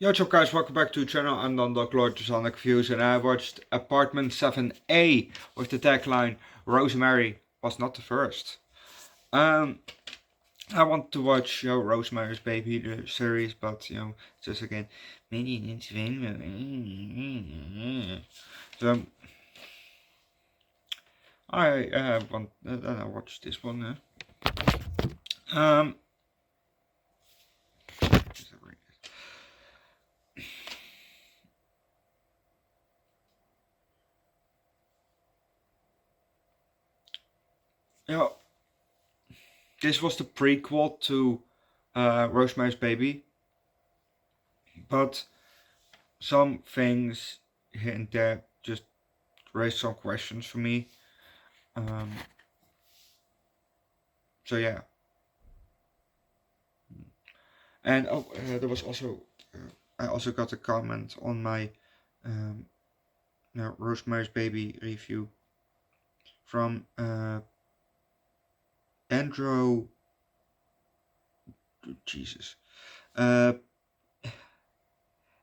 Yo, what's up guys, welcome back to the channel. I'm Underdog Reacts, and I watched Apartment 7A with the tagline, Rosemary was not the first. I want to watch Rosemary's Baby, the series, but just again, maybe it's so I watched this one. Yeah, this was the prequel to Rosemary's Baby, but some things here and there just raised some questions for me. So yeah, and there was also I also got a comment on my Rosemary's Baby review from Andrew. Jesus,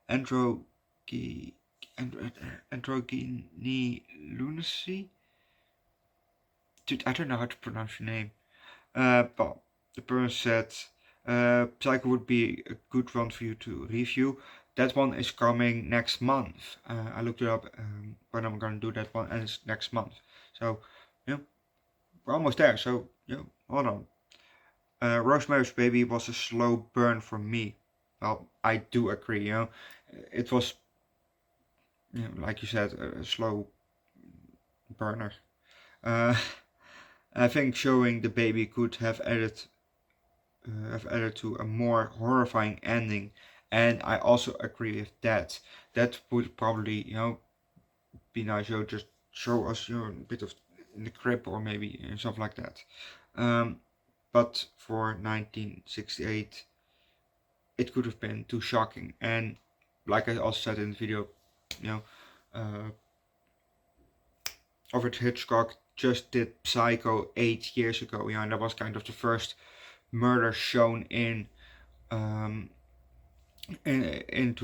Androgyny lunacy. Dude, I don't know how to pronounce your name. But the person said Psycho would be a good one for you to review. That one is coming next month. I looked it up when I'm gonna do that one, and it's next month. So, we're almost there. So, hold on. Rosemary's Baby was a slow burn for me. Well, I do agree. It was, like you said, a slow burner. I think showing the baby could have added to a more horrifying ending, and I also agree with that. That would probably be nice. Just show us a bit of in the crib or maybe something like that. But for 1968, it could have been too shocking. And like I also said in the video, Alfred Hitchcock just did Psycho 8 years ago. And that was kind of the first murder shown into a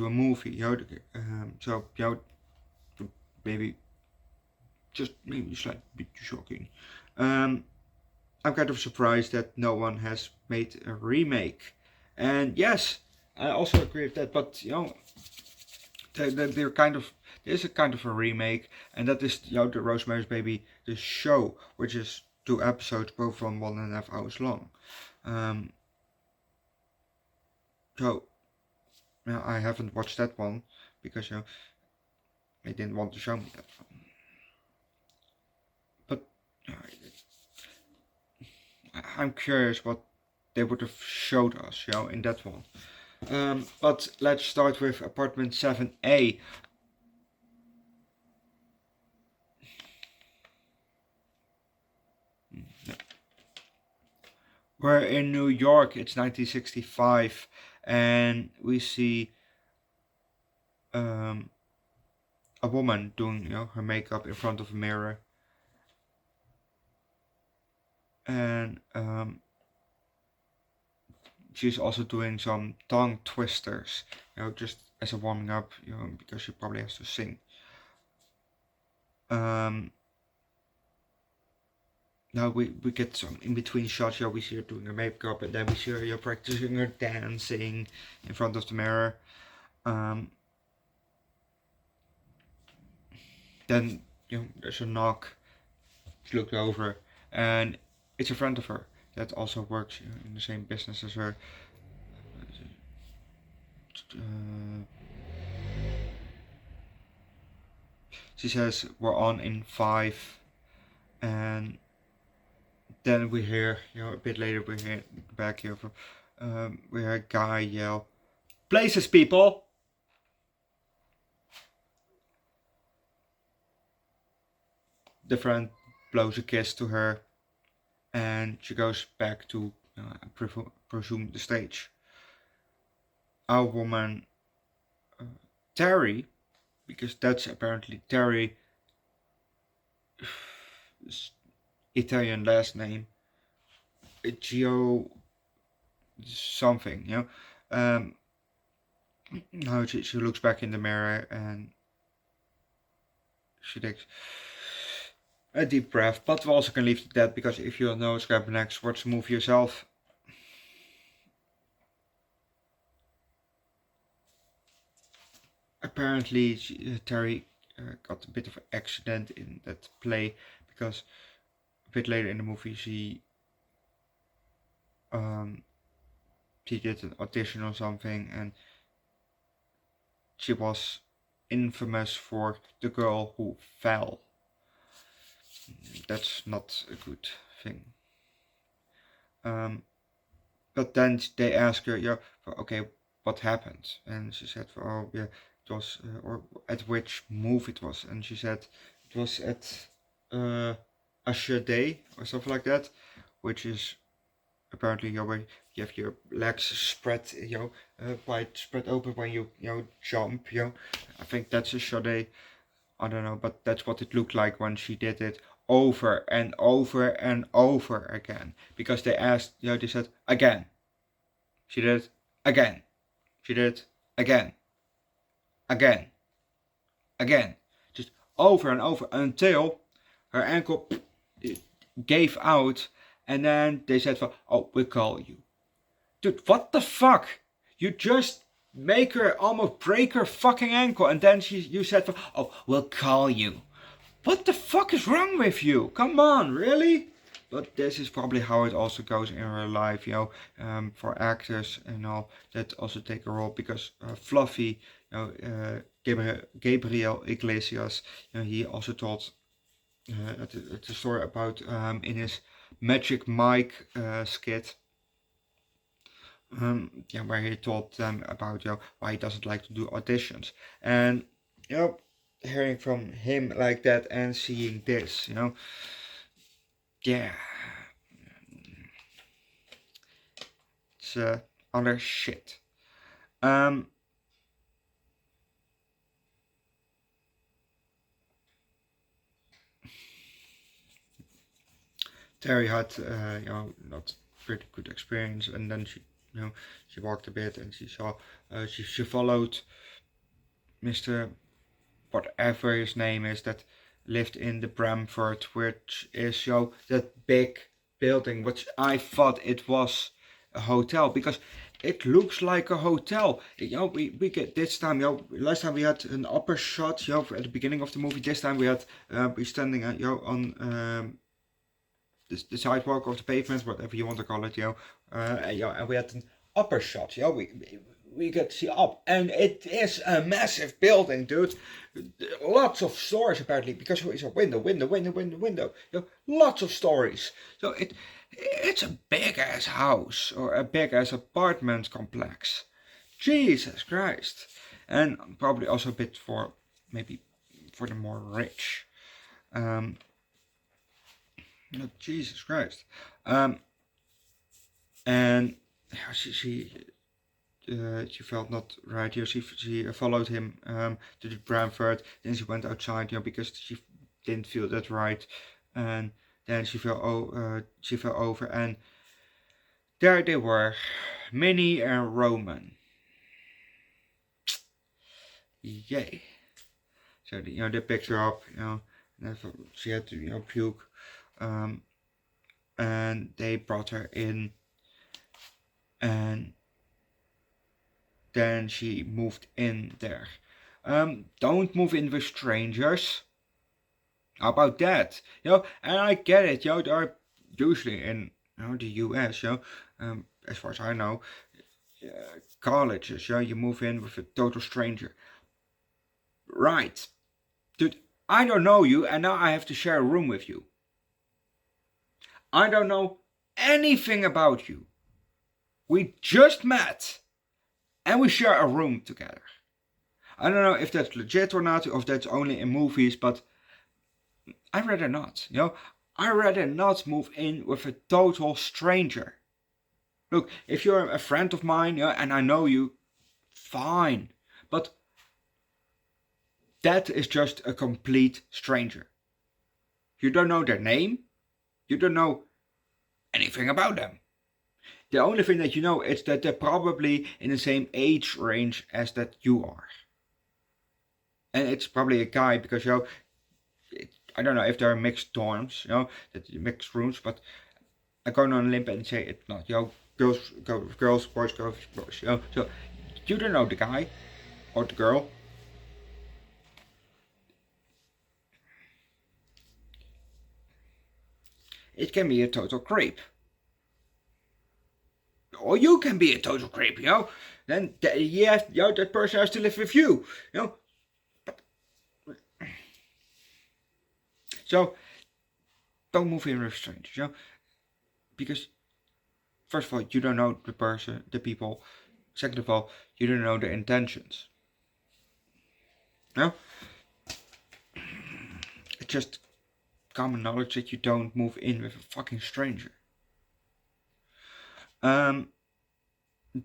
movie. So maybe just maybe slightly too shocking. I'm kind of surprised that no one has made a remake. And yes, I also agree with that. But they're kind of there's a kind of a remake, and that is the Rosemary's Baby, the show, which is 2 episodes, both from 1.5 hours long. So I haven't watched that one because they didn't want to show me that one. But I'm curious what they would have showed us, in that one. But let's start with Apartment 7A. We're in New York, it's 1965, and we see a woman doing her makeup in front of a mirror, and she's also doing some tongue twisters, just as a warming up, because she probably has to sing. Now we get some in between shots. We see her doing her makeup, and then we see her practicing her dancing in front of the mirror. Then there's a knock. She looks over, and it's a friend of her that also works in the same business as her. She says we're on in 5, and then we hear a bit later we hear back here from we hear a guy yell, "Places, people!" The friend blows a kiss to her, and she goes back to presume the stage. Our woman Terry, because that's apparently Terry Italian last name, Gio something, No, she looks back in the mirror and she takes a deep breath. But we also can leave that because if you don't know, grab next, watch the movie yourself. Apparently, Terry got a bit of an accident in that play because a bit later in the movie she did an audition or something, and she was infamous for the girl who fell. That's not a good thing. But then they asked her, yeah, okay, what happened? And she said, oh yeah, it was, or at which move it was, and she said it was at Usher Day or something like that, which is apparently where you have your legs spread, wide spread open when you jump, I think that's a Sade. I don't know, but that's what it looked like when she did it over and over and over again. Because they asked, they said again. She did it again. She did it again. Again. Again. Just over and over until her ankle gave out, and then they said, oh, we'll call you. Dude, what the fuck? You just make her almost break her fucking ankle, and then you said, oh, we'll call you. What the fuck is wrong with you? Come on, really? But this is probably how it also goes in real life, for actors and all that also take a role, because Fluffy, Gabriel Iglesias, he also told the story about in his Magic Mike skit, where he told them about why he doesn't like to do auditions, and hearing from him like that and seeing this, yeah, it's other shit. Terry had not pretty good experience, and then she walked a bit and she saw she followed Mr. whatever his name is that lived in the Bramford, which is that big building, which I thought it was a hotel because it looks like a hotel. We get this time. Last time we had an upper shot. At the beginning of the movie. This time we had we standing on the sidewalk of the pavement, whatever you want to call it. And we had an upper shot. We get to see up, and it is a massive building, dude. Lots of stories apparently, because it's a window. Lots of stories. So it's a big ass house or a big ass apartment complex. Jesus Christ, and probably also a bit for maybe for the more rich. Jesus Christ, and she felt not right. She followed him to the Bramford. Then she went outside, because she didn't feel that right, and then she fell over, and there they were, Minnie and Roman. Yay! So they picked her up, and she had to puke, and they brought her in, and then she moved in there. Don't move in with strangers. How about that? And I get it. There are usually in the US, as far as I know, colleges. You move in with a total stranger. Right, dude. I don't know you, and now I have to share a room with you. I don't know anything about you. We just met. And we share a room together. I don't know if that's legit or not, or if that's only in movies, but I'd rather not. I'd rather not move in with a total stranger. Look, if you're a friend of mine, and I know you, fine. But that is just a complete stranger. You don't know their name. You don't know anything about them. The only thing that you know is that they're probably in the same age range as that you are. And it's probably a guy because, I don't know if there are mixed dorms, that mixed rooms, but I go on a limb and say it's not, girls go with girls, boys go with boys, So you don't know the guy or the girl. It can be a total creep. Or you can be a total creep, Then that person has to live with you, So don't move in with strangers, because first of all, you don't know the person, the people. Second of all, you don't know their intentions. It's just common knowledge that you don't move in with a fucking stranger.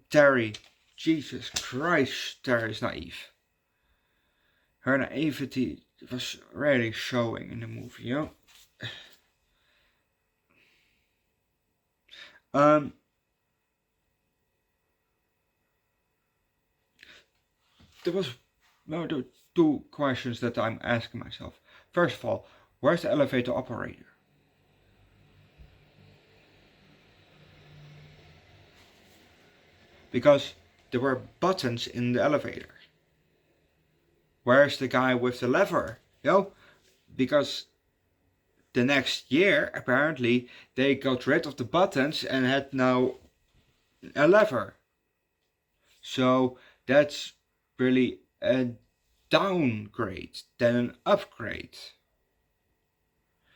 Terry, Jesus Christ, Terry's naive. Her naivety was really showing in the movie, There were two questions that I'm asking myself. First of all, where's the elevator operator? Because there were buttons in the elevator. Where's the guy with the lever? Because the next year, apparently, they got rid of the buttons and had now a lever. So that's really a downgrade than an upgrade.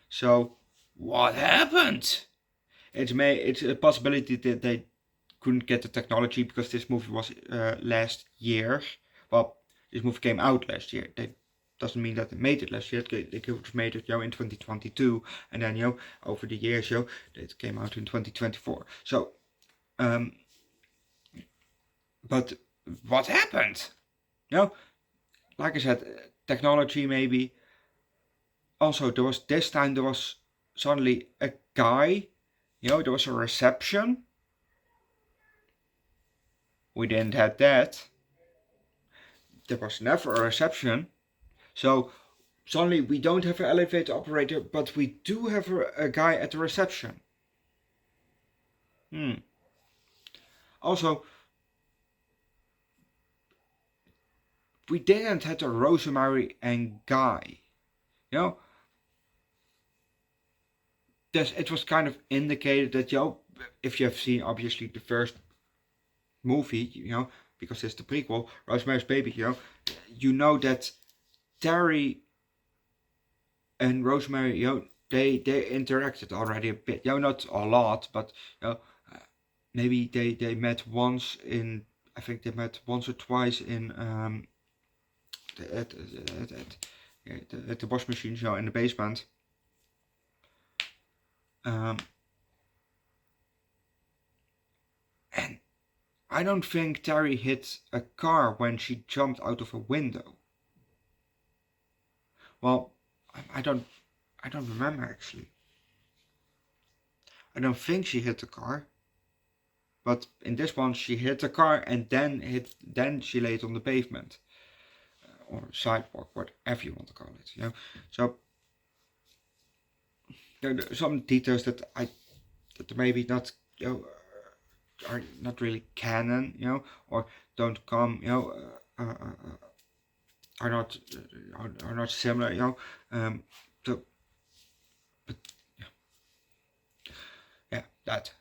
So what happened? It's a possibility that they couldn't get the technology because this movie was last year. Well, this movie came out last year. That doesn't mean that they made it last year. They could have made it, in 2022, and then over the years, it came out in 2024. So, but what happened? Like I said, technology maybe. Also, there was suddenly a guy. There was a reception. We didn't have that. There was never a reception. So suddenly we don't have an elevator operator, but we do have a guy at the reception. Also, we didn't have a Rosemary and Guy. It was kind of indicated that, if you have seen obviously the first movie, because it's the prequel, Rosemary's Baby, you know that Terry and Rosemary, they interacted already a bit. Not a lot, but maybe they met once in. I think they met once or twice in at the wash machine in the basement. And I don't think Terry hit a car when she jumped out of a window. Well, I don't remember actually. I don't think she hit the car. But in this one, she hit the car and then she laid on the pavement or sidewalk, whatever you want to call it. So there are some details that maybe not are not really canon, or don't come, are not similar, so, but yeah, that.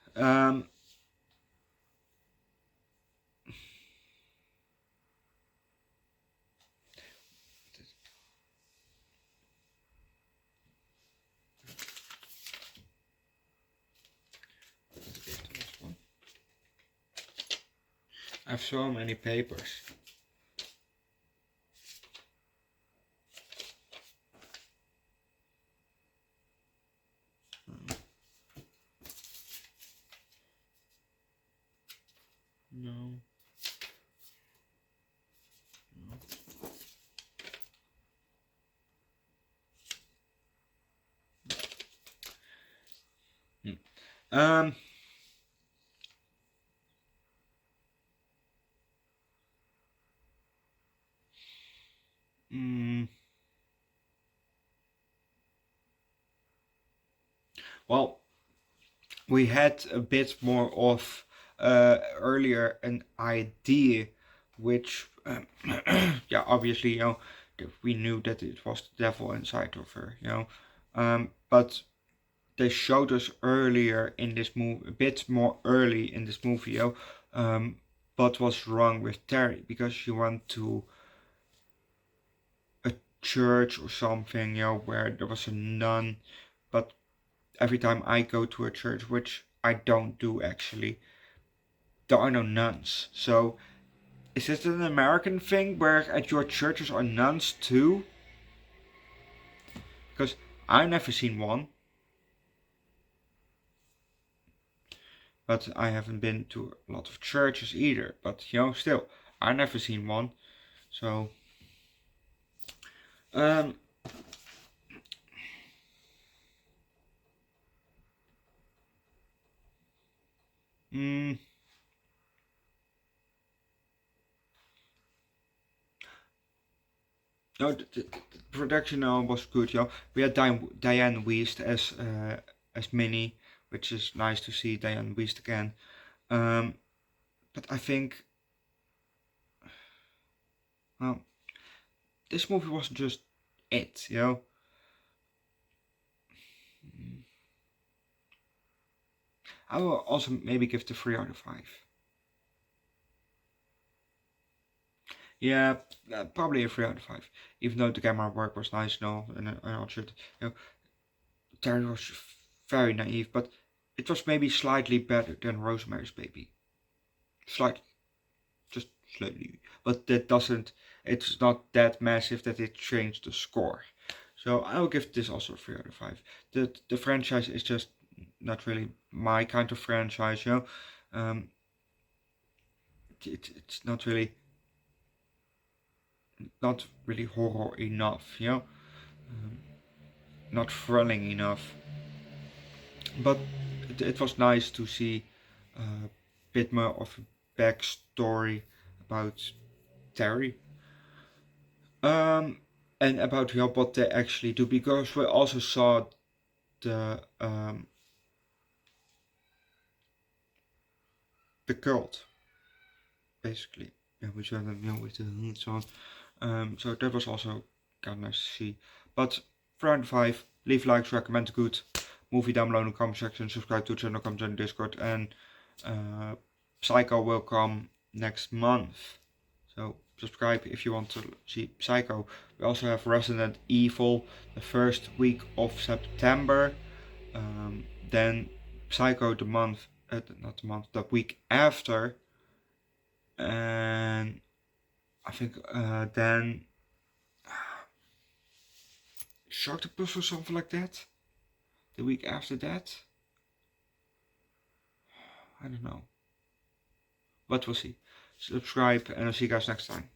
I have so many papers. No. Mm, well, we had a bit more of earlier an idea, which yeah, obviously, we knew that it was the devil inside of her, but they showed us earlier in this movie, a bit more early in this movie, what was wrong with Terry, because she went to a church or something, where there was a nun. But every time I go to a church, which I don't do actually, there are no nuns. So is this an American thing where at your churches are nuns too? Because I've never seen one, but I haven't been to a lot of churches either. But still, I've never seen one. So, um, mm, no, the production was good. We had Diane Wiest as Minnie, which is nice to see Diane Wiest again. Um, but I think, well, this movie wasn't just it. I will also maybe give the 3 out of 5. Yeah, probably a 3 out of 5. Even though the camera work was nice and all shit, Terry was very naive, but it was maybe slightly better than Rosemary's Baby. Slightly, just slightly. But that doesn't. It's not that massive that it changed the score. So I will give this also a 3 out of 5. The franchise is just not really my kind of franchise. Um, it's not really horror enough. Not thrilling enough. But it was nice to see a bit more of a backstory about Terry. Um, and about what they actually do, because we also saw the the cult basically, yeah, which I don't know with the and so on. So that was also kind of nice to see. But 3 out of 5, leave likes, recommend good movie down below in the comment section, subscribe to the channel, come join the Discord, and Psycho will come next month. So subscribe if you want to see Psycho. We also have Resident Evil the first week of September. Then Psycho the month, not the month, the week after. And I think then Sharktopus or something like that. The week after that. I don't know. But we'll see. Subscribe and I'll see you guys next time.